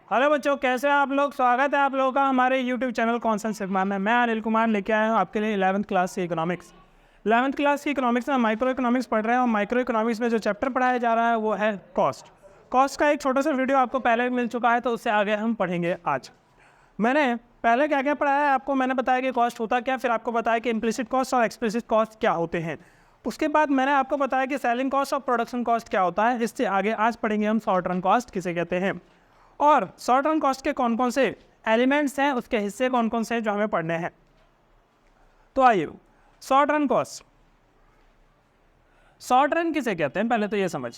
Hello बच्चों, कैसे हैं आप लोग। स्वागत है आप लोगों का हमारे यूट्यूब चैनल कॉन्सेप्ट सिग्मा में। मैं अनिल कुमार लेके आया हूँ आपके लिए 11th क्लास की इकोनॉमिक्स। 11th क्लास की इकोनॉमिक्स में माइक्रो इकोनॉमिक्स पढ़ रहे हैं और माइक्रो इकोनॉमिक्स में जो चैप्टर पढ़ाया जा रहा है वो है कॉस्ट। कॉस्ट का एक छोटा सा वीडियो आपको पहले मिल चुका है, तो उससे आगे हम पढ़ेंगे आज। मैंने पहले क्या क्या पढ़ाया है आपको, मैंने बताया कि कॉस्ट होता क्या, फिर आपको बताया कि इम्प्लिसिट कॉस्ट और एक्सप्लिसिट कॉस्ट क्या होते हैं। उसके बाद मैंने आपको बताया कि सेलिंग कॉस्ट और प्रोडक्शन कॉस्ट क्या होता है। इससे आगे आज पढ़ेंगे हम शॉर्ट रन कॉस्ट किसे कहते हैं, और शॉर्ट रन कॉस्ट के कौन कौन से एलिमेंट्स हैं, उसके हिस्से कौन कौन से हैं जो हमें पढ़ने हैं। तो आइए, short run cost, short run किसे कहते हैं पहले तो ये समझ।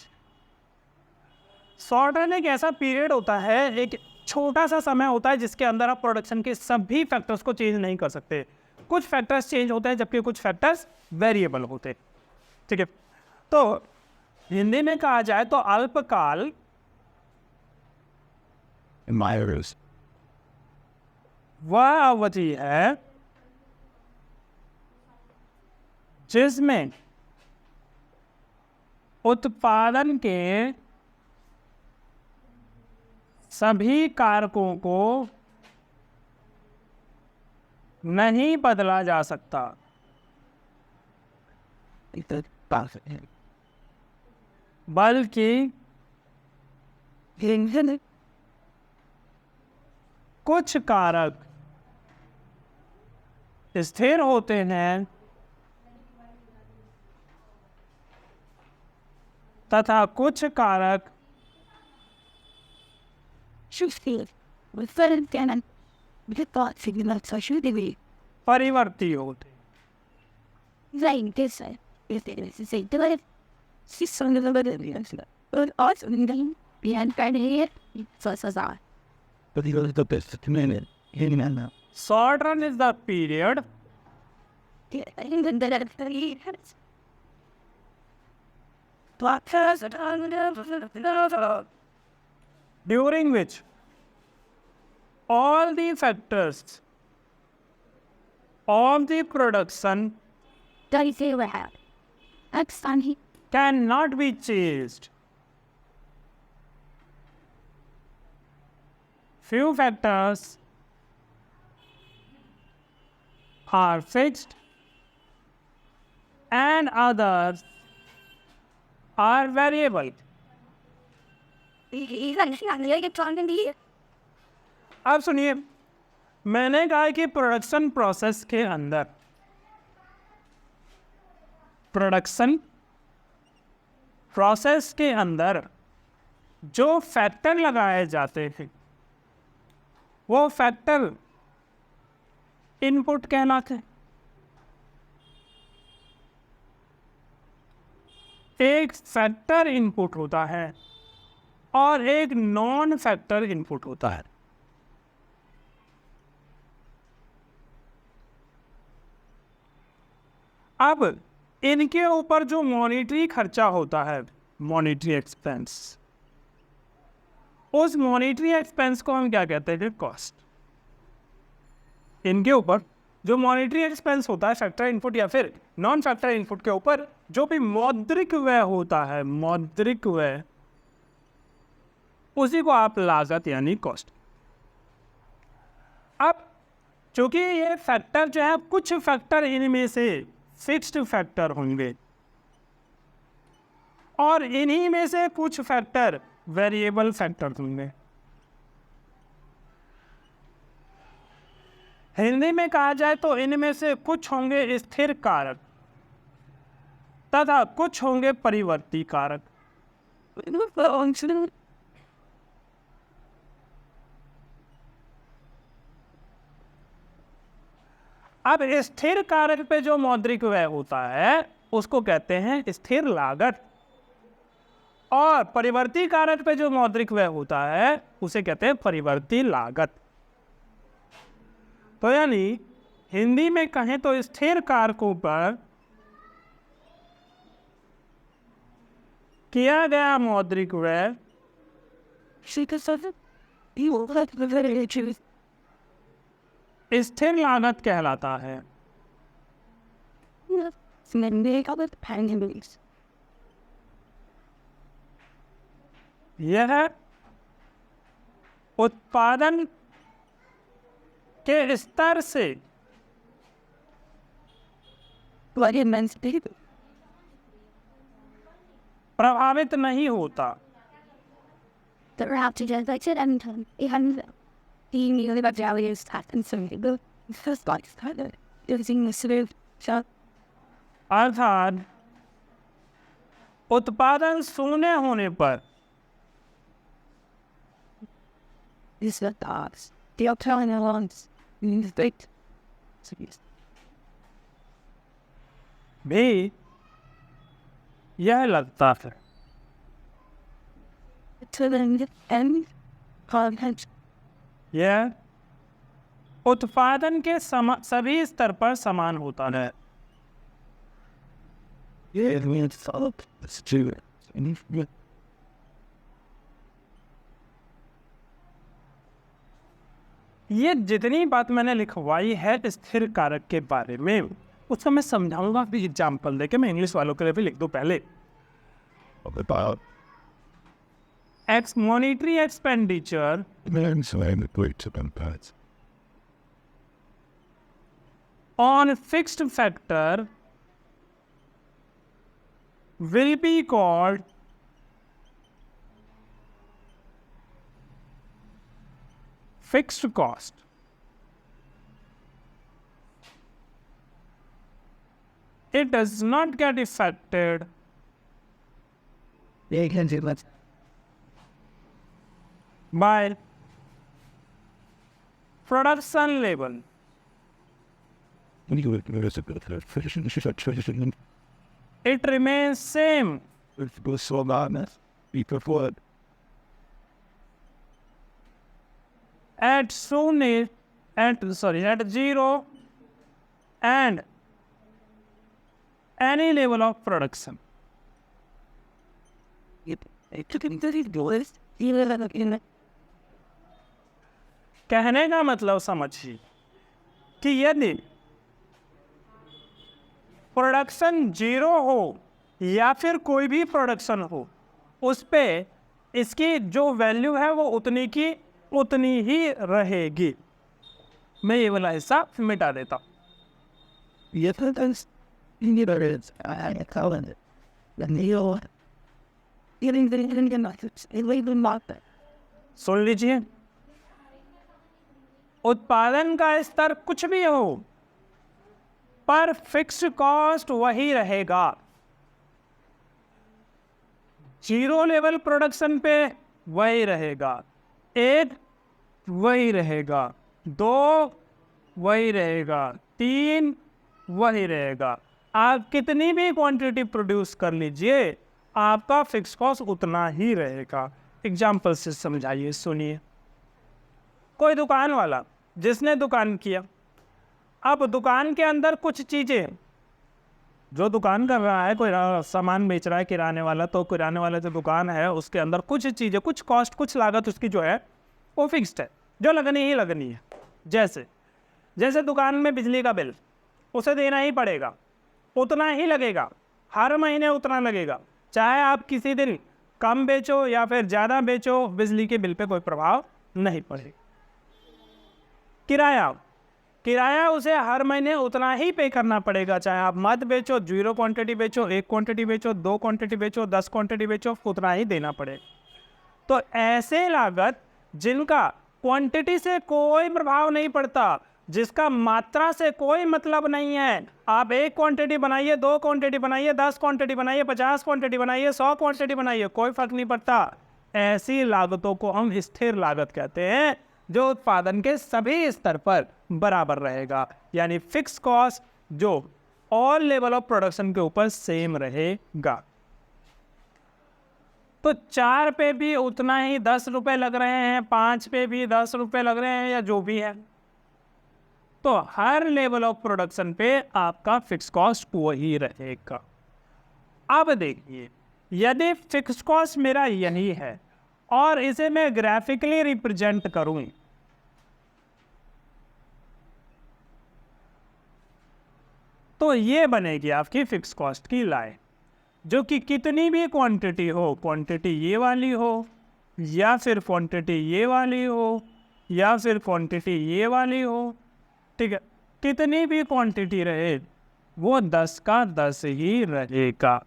शॉर्ट रन एक ऐसा पीरियड होता है, एक छोटा सा समय होता है जिसके अंदर आप प्रोडक्शन के सभी फैक्टर्स को चेंज नहीं कर सकते। कुछ फैक्टर्स चेंज होते हैं जबकि कुछ फैक्टर्स वेरिएबल होते हैं। ठीक है, तो हिंदी में कहा जाए तो अल्पकाल वह अवधि है जिसमें उत्पादन के सभी कारकों को नहीं बदला जा सकता, बल्कि कुछ कारक स्थिर होते हैं तथा कुछ कारक परिवर्ती होते हैं। Short run is the period during which all the factors of the production cannot be changed. Few factors are fixed and others are variable. अब सुनिए, मैंने कहा कि प्रोडक्शन प्रोसेस के अंदर, प्रोडक्शन प्रोसेस के अंदर जो फैक्टर लगाए जाते हैं वो फैक्टर इनपुट कहलाते हैं। एक फैक्टर इनपुट होता है और एक नॉन फैक्टर इनपुट होता है। अब इनके ऊपर जो मॉनिटरी खर्चा होता है, मॉनिटरी एक्सपेंस, उस मॉनिटरी एक्सपेंस को हम क्या कहते हैं, कॉस्ट। इनके ऊपर जो मॉनिटरी एक्सपेंस होता है फैक्टर इनपुट या फिर नॉन फैक्टर इनपुट के ऊपर जो भी मौद्रिक व्यय होता है, मौद्रिक व्यय, उसी को आप लागत यानी कॉस्ट। अब चूंकि ये फैक्टर जो है, कुछ फैक्टर इनमें से फिक्स्ड फैक्टर होंगे और इन्हीं में से कुछ फैक्टर वेरिएबल फैक्टर होंगे। हिंदी में कहा जाए तो इनमें से कुछ होंगे स्थिर कारक तथा कुछ होंगे परिवर्ती कारक। अब स्थिर कारक पे जो मौद्रिक व्यय होता है उसको कहते हैं स्थिर लागत, और परिवर्ती कारक पे जो मौद्रिक व्यय होता है उसे कहते हैं परिवर्ती लागत। तो यानी हिंदी में कहें तो स्थिर कारकों पर किया गया मौद्रिक व्यय स्थिर लागत कहलाता है। यह उत्पादन के स्तर से प्रभावित नहीं होता। अर्थात उत्पादन शून्य होने पर भी यह लगता है यह उत्पादन के सभी स्तर पर समान होता है। ये जितनी बात मैंने लिखवाई है स्थिर कारक के बारे में उसको मैं समझाऊंगा भी एग्जाम्पल देके। मैं इंग्लिश वालों के लिए भी लिख दूं पहले। Monetary expenditure on fixed factor will be called fixed cost. It does not get affected by production level. It remains same. At zero and any level of production. कहने का मतलब समझिए कि यदि प्रोडक्शन जीरो हो या फिर कोई भी प्रोडक्शन हो उस पे इसकी जो वैल्यू है वो उतनी की उतनी ही रहेगी। मैं ये वाला हिस्सा मिटा देता हूँ। सुन लीजिए, उत्पादन का स्तर कुछ भी हो पर फिक्स्ड कॉस्ट वही रहेगा। जीरो लेवल प्रोडक्शन पे वही रहेगा, एक वही रहेगा, दो वही रहेगा, तीन वही रहेगा। आप कितनी भी क्वांटिटी प्रोड्यूस कर लीजिए आपका फिक्स कॉस्ट उतना ही रहेगा। एग्जाम्पल से समझाइए, सुनिए। कोई दुकान वाला जिसने दुकान किया, अब दुकान के अंदर कुछ चीज़ें जो दुकान कर रहा है, कोई सामान बेच रहा है किराने वाला, तो किराने वाला जो दुकान है उसके अंदर कुछ चीज़ें, कुछ कॉस्ट, कुछ लागत उसकी जो है वो फिक्स्ड है, जो लगनी ही लगनी है। जैसे दुकान में बिजली का बिल उसे देना ही पड़ेगा, उतना ही लगेगा, हर महीने उतना लगेगा, चाहे आप किसी दिन कम बेचो या फिर ज़्यादा बेचो, बिजली के बिल पे कोई प्रभाव नहीं पड़ेगा। किराया उसे हर महीने उतना ही पे करना पड़ेगा, चाहे आप मत बेचो, 0 क्वांटिटी बेचो, 1 क्वांटिटी बेचो, 2 क्वांटिटी बेचो, 10 क्वांटिटी बेचो, उतना ही देना पड़ेगा। तो ऐसे लागत जिनका क्वांटिटी से कोई प्रभाव नहीं पड़ता, जिसका मात्रा से कोई मतलब नहीं है, आप 1 क्वांटिटी बनाइए, 2 क्वांटिटी बनाइए, 10 क्वांटिटी बनाइए, 50 क्वांटिटी बनाइए, 100 क्वांटिटी बनाइए, कोई फर्क नहीं पड़ता। ऐसी लागतों को हम स्थिर लागत कहते हैं, जो उत्पादन के सभी स्तर पर बराबर रहेगा, यानी फिक्स कॉस्ट जो ऑल लेवल ऑफ प्रोडक्शन के ऊपर सेम रहेगा। तो 4 पे भी उतना ही 10 रुपए लग रहे हैं, 5 पे भी 10 रुपए लग रहे हैं, या जो भी है, तो हर लेवल ऑफ प्रोडक्शन पे आपका फिक्स कॉस्ट वही रहेगा। अब देखिए, यदि फिक्स कॉस्ट मेरा यही है और इसे मैं ग्राफिकली रिप्रेजेंट करूं, तो ये बनेगी आपकी फिक्स कॉस्ट की लाइन, जो कि कितनी भी क्वांटिटी हो, क्वांटिटी ये वाली हो या फिर क्वांटिटी ये वाली हो, या फिर क्वांटिटी ये वाली हो, ठीक है, कितनी भी क्वांटिटी रहे वो 10 का 10 ही रहेगा।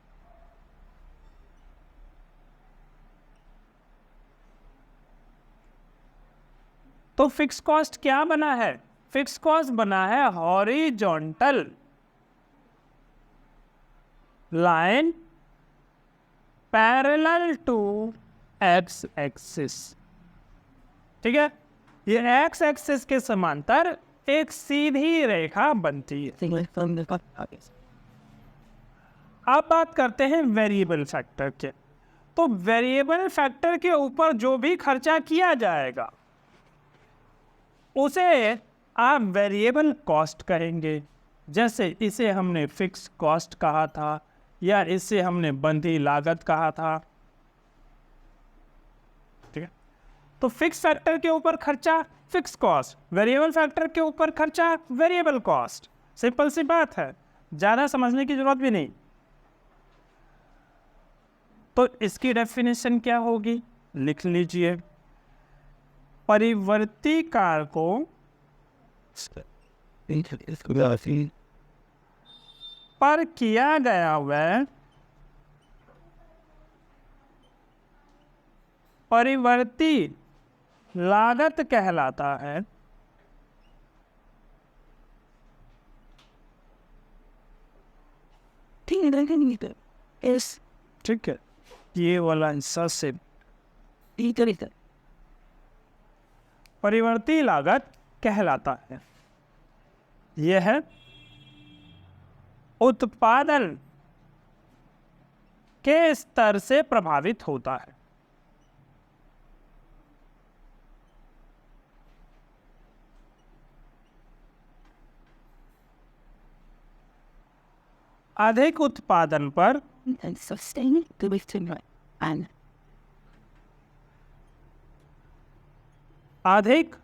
तो फिक्स कॉस्ट क्या बना है? फिक्स कॉस्ट बना है horizontal line parallel to X axis. ठीक है, ये एक्स एक्सिस के समांतर एक सीधी रेखा बनती है। अब बात करते हैं वेरिएबल फैक्टर के। तो वेरिएबल फैक्टर के ऊपर जो भी खर्चा किया जाएगा उसे आप वेरिएबल कॉस्ट कहेंगे। जैसे इसे हमने फिक्स कॉस्ट कहा था, या इसे हमने बंधी लागत कहा था। ठीक है, तो फिक्स फैक्टर के ऊपर खर्चा फिक्स कॉस्ट, वेरिएबल फैक्टर के ऊपर खर्चा वेरिएबल कॉस्ट। सिंपल सी बात है, ज़्यादा समझने की जरूरत भी नहीं। तो इसकी डेफिनेशन क्या होगी, लिख लीजिए। परिवर्ती कारकों पर किया गया व्यय परिवर्ती लागत कहलाता है। ठीक है, ये वाला हिस्सा से परिवर्ती लागत कहलाता है। यह है उत्पादन के स्तर से प्रभावित होता है। अधिक उत्पादन पर अधिक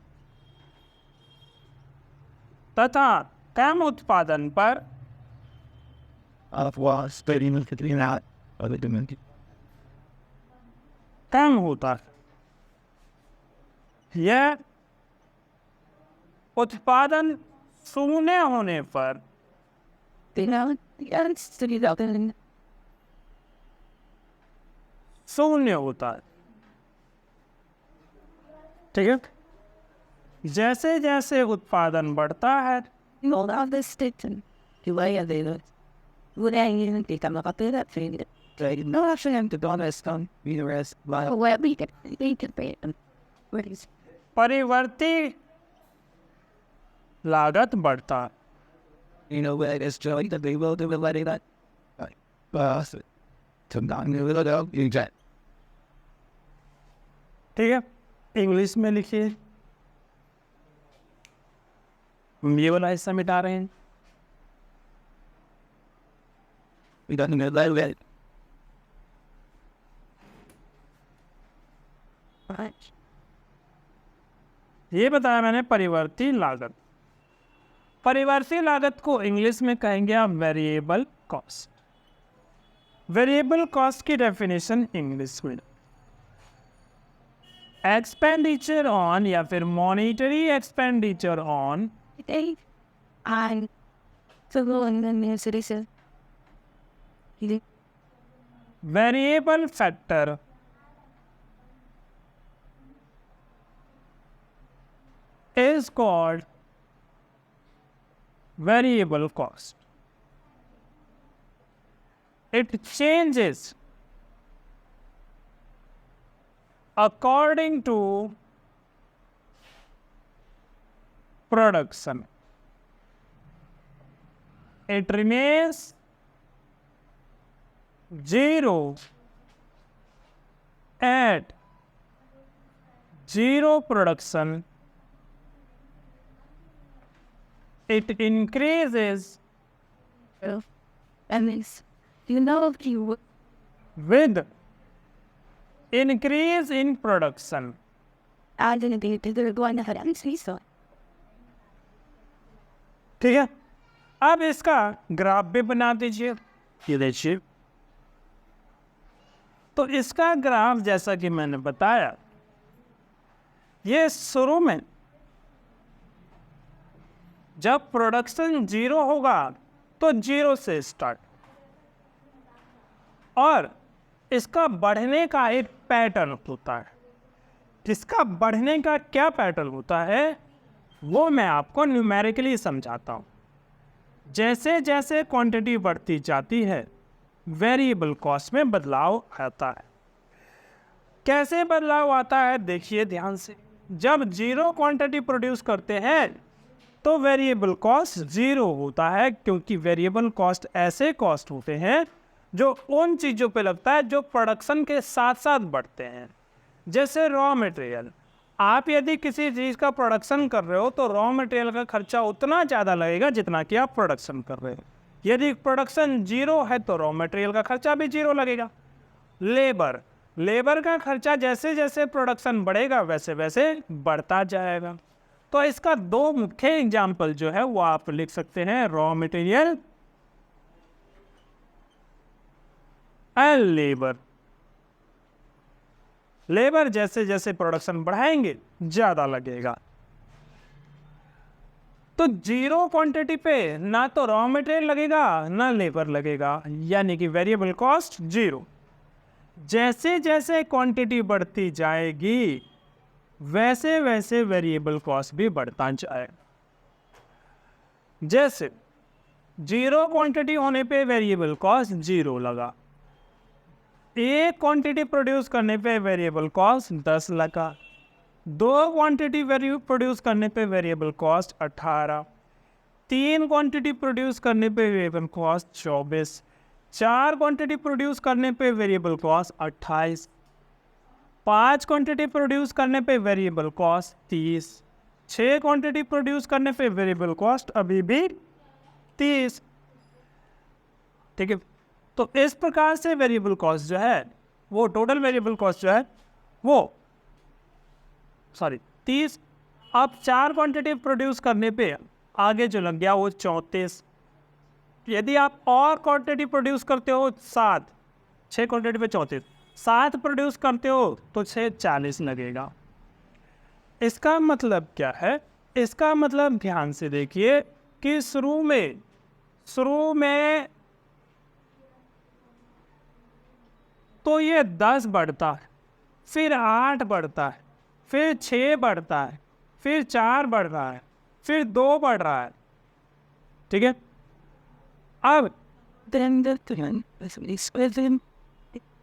तथा कम उत्पादन पर कम होता है। यह उत्पादन शून्य होने पर शून्य होता है। ठीक है, जैसे जैसे उत्पादन बढ़ता है परिवर्ती लागत बढ़ता है। ठीक है, इंग्लिश में लिखिए। हम ये वाला हिस्सा मिटा रहे हैं। ये बताया मैंने परिवर्ती लागत। परिवर्ती लागत को इंग्लिश में कहेंगे आप वेरिएबल कॉस्ट। वेरिएबल कॉस्ट की डेफिनेशन इंग्लिश में एक्सपेंडिचर ऑन या फिर monetary expenditure on variable factor is called variable cost. It changes according to production. It remains zero at zero production. It increases with increase in production. ठीक है, अब इसका graph भी बना दीजिए। ये देखिए, तो इसका ग्राफ जैसा कि मैंने बताया, ये शुरू में जब प्रोडक्शन 0 होगा तो 0 से स्टार्ट, और इसका बढ़ने का एक पैटर्न होता है। इसका बढ़ने का क्या पैटर्न होता है वो मैं आपको न्यूमेरिकली समझाता हूँ। जैसे जैसे क्वांटिटी बढ़ती जाती है वेरिएबल कॉस्ट में बदलाव आता है। कैसे बदलाव आता है देखिए ध्यान से। जब 0 क्वांटिटी प्रोड्यूस करते हैं तो वेरिएबल कॉस्ट 0 होता है, क्योंकि वेरिएबल कॉस्ट ऐसे कॉस्ट होते हैं जो उन चीज़ों पे लगता है जो प्रोडक्शन के साथ साथ बढ़ते हैं। जैसे रॉ मटेरियल, आप यदि किसी चीज़ का प्रोडक्शन कर रहे हो तो रॉ मटेरियल का खर्चा उतना ज़्यादा लगेगा जितना कि आप प्रोडक्शन कर रहे हो। यदि प्रोडक्शन 0 है तो रॉ मटेरियल का खर्चा भी 0 लगेगा। लेबर का खर्चा जैसे जैसे प्रोडक्शन बढ़ेगा वैसे वैसे बढ़ता जाएगा। तो इसका 2 मुख्य एग्जाम्पल जो है वो आप लिख सकते हैं, रॉ मटेरियल एंड लेबर जैसे जैसे प्रोडक्शन बढ़ाएंगे ज़्यादा लगेगा। तो 0 क्वांटिटी पे ना तो रॉ मटेरियल लगेगा ना लेबर लगेगा, यानी कि वेरिएबल कॉस्ट 0। जैसे जैसे क्वांटिटी बढ़ती जाएगी वैसे वैसे वेरिएबल कॉस्ट भी बढ़ता जाएगा। जैसे 0 क्वांटिटी होने पे वेरिएबल कॉस्ट 0 लगा, 1 क्वांटिटी प्रोड्यूस करने पे वेरिएबल कॉस्ट 10 लगा, 2 क्वांटिटी प्रोड्यूस करने पे वेरिएबल कॉस्ट 18, 3 क्वांटिटी प्रोड्यूस करने पे वेरिएबल कॉस्ट 24, 4 क्वांटिटी प्रोड्यूस करने पे वेरिएबल कॉस्ट 28, 5 क्वांटिटी प्रोड्यूस करने पे वेरिएबल कॉस्ट 30, 6 क्वांटिटी प्रोड्यूस करने पे वेरिएबल कॉस्ट अभी भी 30। ठीक है, तो इस प्रकार से वेरिएबल कॉस्ट जो है वो टोटल वेरिएबल कॉस्ट जो है वो 30। अब 4 क्वांटिटी प्रोड्यूस करने पे आगे जो लग गया वो 34। यदि आप और क्वांटिटी प्रोड्यूस करते हो 7, 6 क्वांटिटी पे 34, 7 प्रोड्यूस करते हो तो 6 40 लगेगा। इसका मतलब क्या है? इसका मतलब ध्यान से देखिए कि शुरू में तो ये 10 बढ़ता है, फिर 8 बढ़ता है, फिर 6 बढ़ता है, फिर 4 बढ़ रहा है, फिर 2 बढ़ रहा है। ठीक है, अब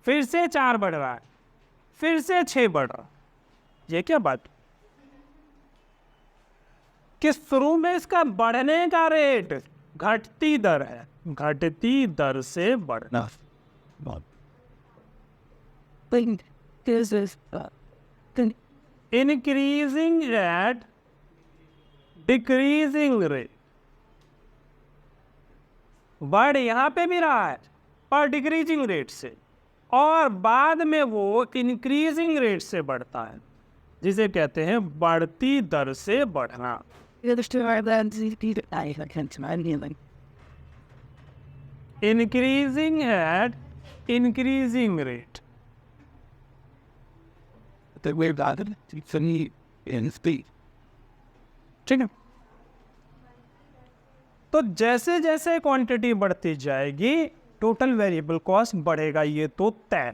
फिर से 4 बढ़ रहा है, फिर से 6 बढ़ रहा है। ये क्या बात कि शुरू में इसका बढ़ने का रेट घटती दर है, घटती दर से बढ़ना। Increasing at decreasing rate. बढ़ यहाँ पे भी रहा है पर डिक्रीजिंग रेट से, और बाद में वो इंक्रीजिंग रेट से बढ़ता है, जिसे कहते हैं बढ़ती दर से बढ़ना। Increasing at increasing rate. ठीक है, तो जैसे जैसे क्वांटिटी बढ़ती जाएगी टोटल वेरिएबल कॉस्ट बढ़ेगा, ये तो तय।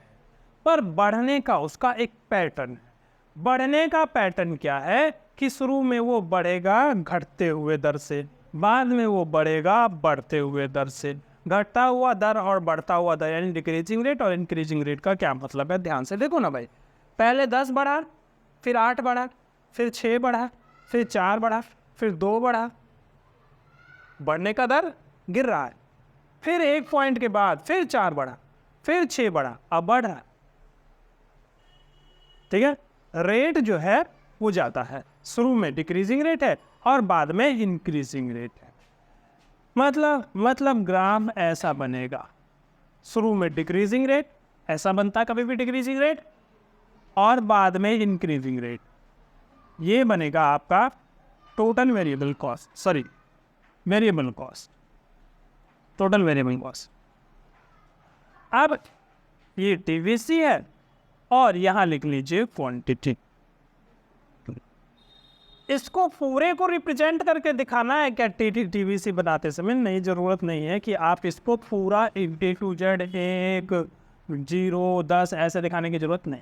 पर बढ़ने का उसका एक पैटर्न है। बढ़ने का पैटर्न क्या है कि शुरू में वो बढ़ेगा घटते हुए दर से, बाद में वो बढ़ेगा बढ़ते हुए दर से। घटता हुआ दर और बढ़ता हुआ दर यानी डिक्रीजिंग रेट और इंक्रीजिंग रेट का क्या मतलब है, ध्यान से देखो ना भाई। पहले 10 बढ़ा, फिर 8 बढ़ा, फिर 6 बढ़ा, फिर 4 बढ़ा, फिर 2 बढ़ा, बढ़ने का दर गिर रहा है। फिर 1 पॉइंट के बाद फिर 4 बढ़ा, फिर 6 बढ़ा, अब बढ़ रहा है। ठीक है, रेट जो है वो जाता है, शुरू में डिक्रीजिंग रेट है और बाद में इंक्रीजिंग रेट है। मतलब ग्राफ ऐसा बनेगा, शुरू में डिक्रीजिंग रेट ऐसा बनता है कभी भी डिक्रीजिंग रेट, और बाद में इंक्रीजिंग रेट। ये बनेगा आपका total variable cost, sorry variable cost, total variable cost. अब ये टीवीसी है और यहाँ लिख लीजिए क्वांटिटी। इसको पूरे को रिप्रेजेंट करके दिखाना है क्या टीवीसी बनाते समय? नहीं, ज़रूरत नहीं है कि आप इसको पूरा A to Z 1 0 10 ऐसे दिखाने की ज़रूरत नहीं।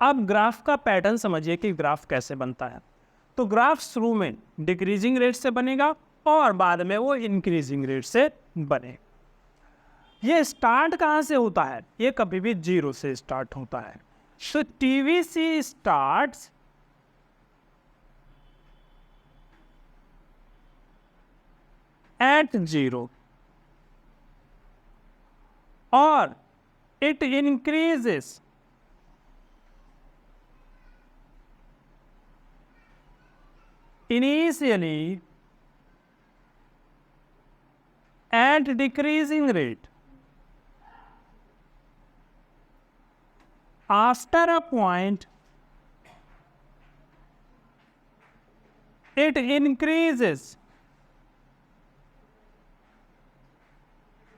अब ग्राफ का पैटर्न समझिए कि ग्राफ कैसे बनता है। तो ग्राफ शुरू में डिक्रीजिंग रेट से बनेगा और बाद में वो इंक्रीजिंग रेट से बने। ये स्टार्ट कहाँ से होता है? ये कभी भी 0 से स्टार्ट होता है। तो टीवीसी स्टार्ट्स at 0 और it increases initially at decreasing rate. After a point, it increases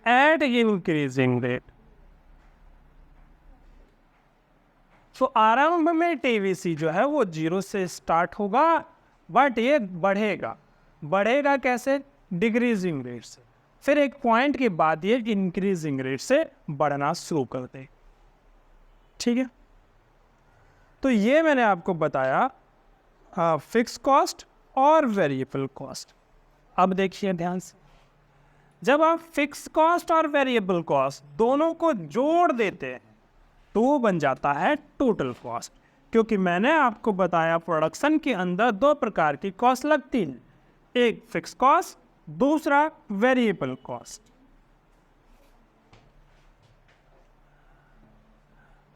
at increasing rate. तो आरंभ में टीवीसी जो है वो 0 से स्टार्ट होगा, बट ये बढ़ेगा कैसे? डिक्रीजिंग रेट से। फिर एक पॉइंट के बाद ये इंक्रीजिंग रेट से बढ़ना शुरू कर दे। ठीक है, तो ये मैंने आपको बताया फिक्स कॉस्ट और वेरिएबल कॉस्ट। अब देखिए ध्यान से, जब आप फिक्स कॉस्ट और वेरिएबल कॉस्ट दोनों को जोड़ देते हैं तो वो बन जाता है टोटल कॉस्ट। क्योंकि मैंने आपको बताया प्रोडक्शन के अंदर 2 प्रकार की कॉस्ट लगती है, एक फिक्स कॉस्ट, दूसरा वेरिएबल कॉस्ट।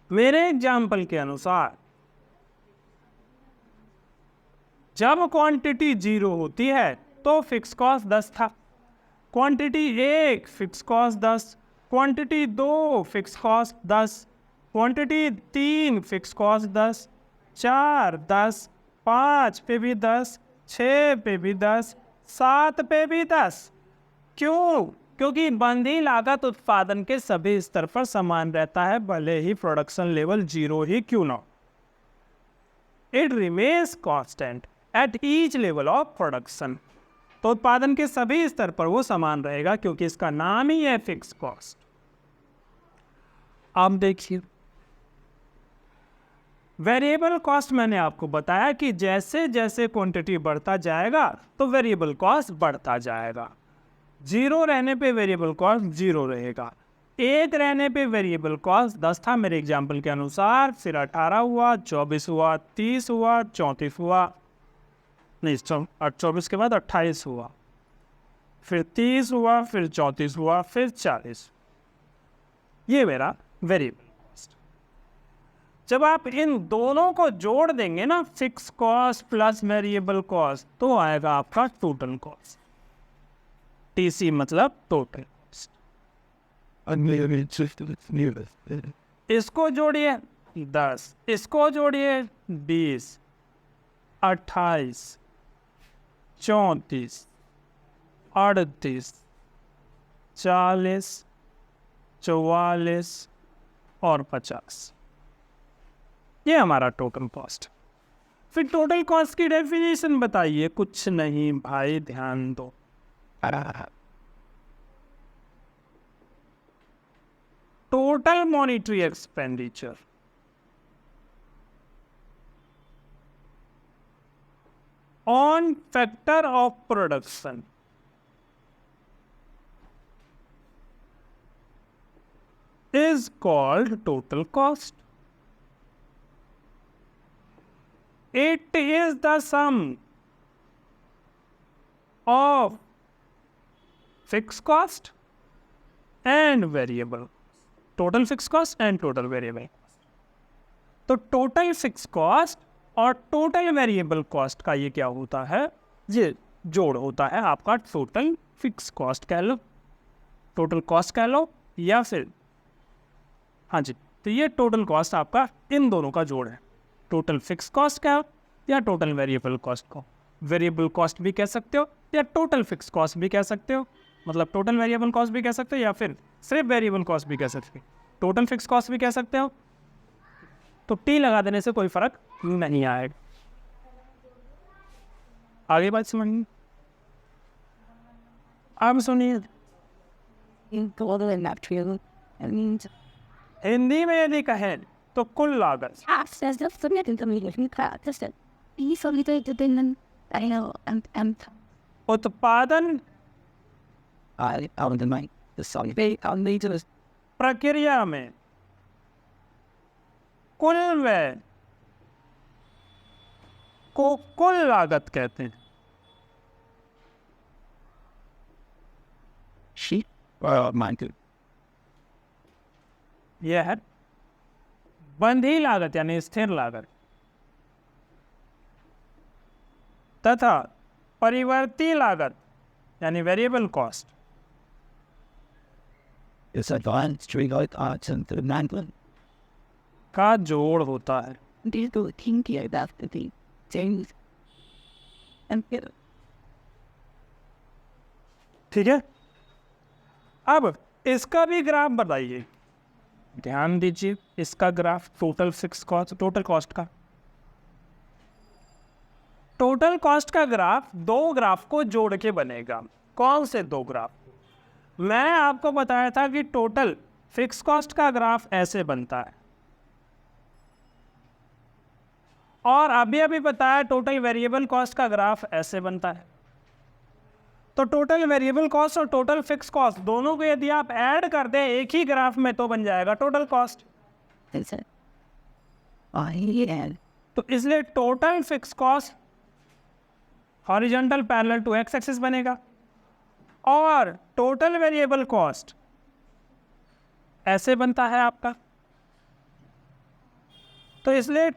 मेरे एग्जाम्पल के अनुसार जब क्वांटिटी 0 होती है तो फिक्स कॉस्ट 10 था, quantity 1 fix cost 10, quantity 2 fix cost 10, quantity 3 fix cost 10, 4 10, 5 पे भी 10, 6 पे भी 10, 7 पे भी 10। क्यों? क्योंकि बंधी लागत उत्पादन के सभी स्तर पर समान रहता है, भले ही प्रोडक्शन लेवल 0 ही क्यों ना। It remains constant at each level of production. तो उत्पादन के सभी स्तर पर वो समान रहेगा क्योंकि इसका नाम ही है फिक्स कॉस्ट। अब देखिए, वेरिएबल कॉस्ट मैंने आपको बताया कि जैसे जैसे क्वांटिटी बढ़ता जाएगा तो वेरिएबल कॉस्ट बढ़ता जाएगा। 0 रहने पे वेरिएबल कॉस्ट 0 रहेगा, 1 रहने पे वेरिएबल कॉस्ट 10 था मेरे एग्जाम्पल के अनुसार, फिर 18 हुआ, 24 हुआ, 30 हुआ, 34 हुआ, नहीं 24 के बाद 28 हुआ, फिर 30 हुआ, फिर 34 हुआ, फिर 40। ये मेरा वेरिएबल कॉस्ट। जब आप इन दोनों को जोड़ देंगे ना, fix cost plus variable cost, तो आएगा आपका टोटल कॉस्ट। टीसी मतलब टोटल कॉस्ट। इसको जोड़िए 10, इसको जोड़िए 20, 28, 34, 38, 40, 44 और 50। ये हमारा टोटल कॉस्ट। फिर टोटल कॉस्ट की डेफिनेशन बताइए। कुछ नहीं भाई, ध्यान दो। Total monetary expenditure on factor of production is called total cost. It is the sum of fixed cost and variable. Total fixed cost and total variable cost. तो total fixed cost और total variable cost का ये क्या होता है? ये जोड़ होता है आपका total fixed cost कह लो, total cost कह लो, या फिर हाँ जी, तो ये टोटल कॉस्ट आपका इन दोनों का जोड़ है। टोटल फिक्स कॉस्ट क्या या टोटल वेरिएबल कॉस्ट को वेरिएबल कॉस्ट भी कह सकते हो या टोटल फिक्स कॉस्ट भी कह सकते हो, मतलब टोटल वेरिएबल कॉस्ट भी कह सकते हो या फिर सिर्फ वेरिएबल कॉस्ट भी कह सकते हो। टोटल फिक्स कॉस्ट भी कह सकते हो। तो टी लगा देने से कोई फर्क नहीं आएगा। आगे बात समझिए, आप सुनिए। हिंदी में यदि कहें तो कुल लागत उत्पादन प्रक्रिया में कुल व्यय को कुल लागत कहते हैं। यह है बंधी लागत यानी स्थिर लागत तथा परिवर्ती लागत यानी वेरिएबल कॉस्ट का जोड़ होता है। ठीक है, अब इसका भी ग्राफ बताइए, ध्यान दीजिए। इसका graph total fix cost, total cost का, टोटल कॉस्ट का ग्राफ दो ग्राफ को जोड़ के बनेगा। कौन से दो ग्राफ? मैं आपको बताया था कि टोटल फिक्स कॉस्ट का ग्राफ ऐसे बनता है, और अभी अभी बताया टोटल वेरिएबल कॉस्ट का ग्राफ ऐसे बनता है। तो टोटल वेरिएबल कॉस्ट और टोटल फिक्स कॉस्ट दोनों को यदि आप ऐड कर दें एक ही ग्राफ में तो बन जाएगा टोटल कॉस्ट। तो इसलिए total fix cost horizontal parallel to X axis बनेगा, और टोटल वेरिएबल कॉस्ट ऐसे बनता है आपका। तो इसलिए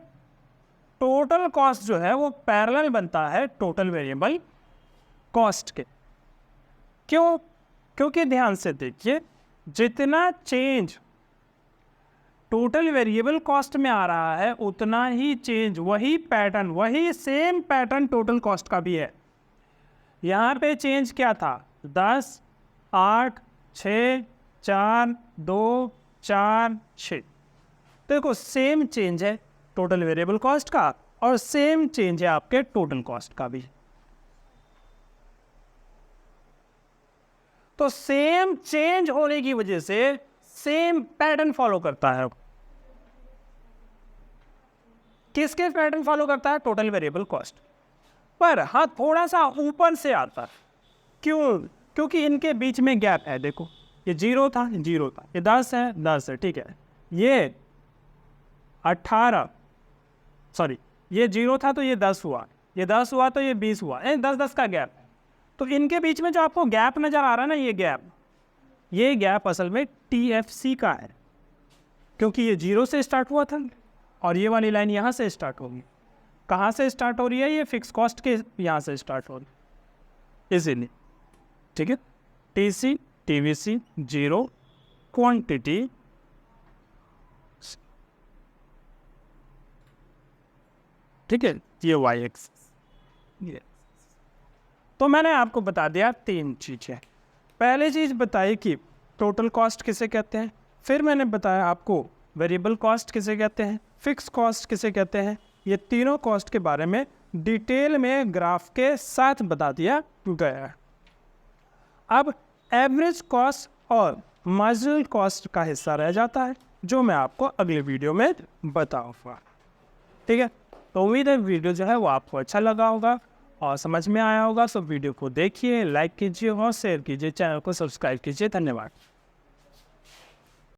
टोटल कॉस्ट जो है वो पैरेलल बनता है टोटल वेरिएबल कॉस्ट के। क्यों? क्योंकि ध्यान से देखिए, जितना चेंज टोटल वेरिएबल कॉस्ट में आ रहा है उतना ही चेंज, वही पैटर्न, वही सेम पैटर्न टोटल कॉस्ट का भी है। यहाँ पे चेंज क्या था? 10, 8, 6, 4, 2, 4, 6। देखो सेम चेंज है टोटल वेरिएबल कॉस्ट का, और सेम चेंज है आपके टोटल कॉस्ट का भी। तो सेम चेंज होने की वजह से सेम पैटर्न फॉलो करता है। किसके पैटर्न फॉलो करता है? Total variable cost. पर हाँ, थोड़ा सा ऊपर से आता है। क्यों? क्योंकि इनके बीच में गैप है। देखो ये 0 था, 0 था, ये 10 है, 10 है, ठीक है। ये 18, सॉरी, ये 0 था तो ये 10 हुआ, ये 10 हुआ तो ये 20 हुआ, 10-10 का गैप। तो इनके बीच में जो आपको गैप नज़र आ रहा है ना, ये गैप असल में TFC का है, क्योंकि ये 0 से स्टार्ट हुआ था और ये वाली लाइन यहाँ से स्टार्ट होगी। कहाँ से स्टार्ट हो रही है? ये फिक्स कॉस्ट के यहाँ से स्टार्ट हो रही है, इसीलिए। ठीक है, TC TVC 0, क्वांटिटी, ठीक है, ये Y एक्सिस। तो मैंने आपको बता दिया 3 चीज़ें। पहले चीज़ बताई कि टोटल कॉस्ट किसे कहते हैं, फिर मैंने बताया आपको वेरिएबल कॉस्ट किसे कहते हैं, फिक्स कॉस्ट किसे कहते हैं। ये तीनों कॉस्ट के बारे में डिटेल में ग्राफ के साथ बता दिया गया है। अब एवरेज कॉस्ट और मार्जिनल कॉस्ट का हिस्सा रह जाता है, जो मैं आपको अगले वीडियो में बताऊँगा। ठीक है, तो उम्मीद है वीडियो जो है वो आपको अच्छा लगा होगा और समझ में आया होगा। सो वीडियो को देखिए, लाइक कीजिए और शेयर कीजिए, चैनल को सब्सक्राइब कीजिए। धन्यवाद।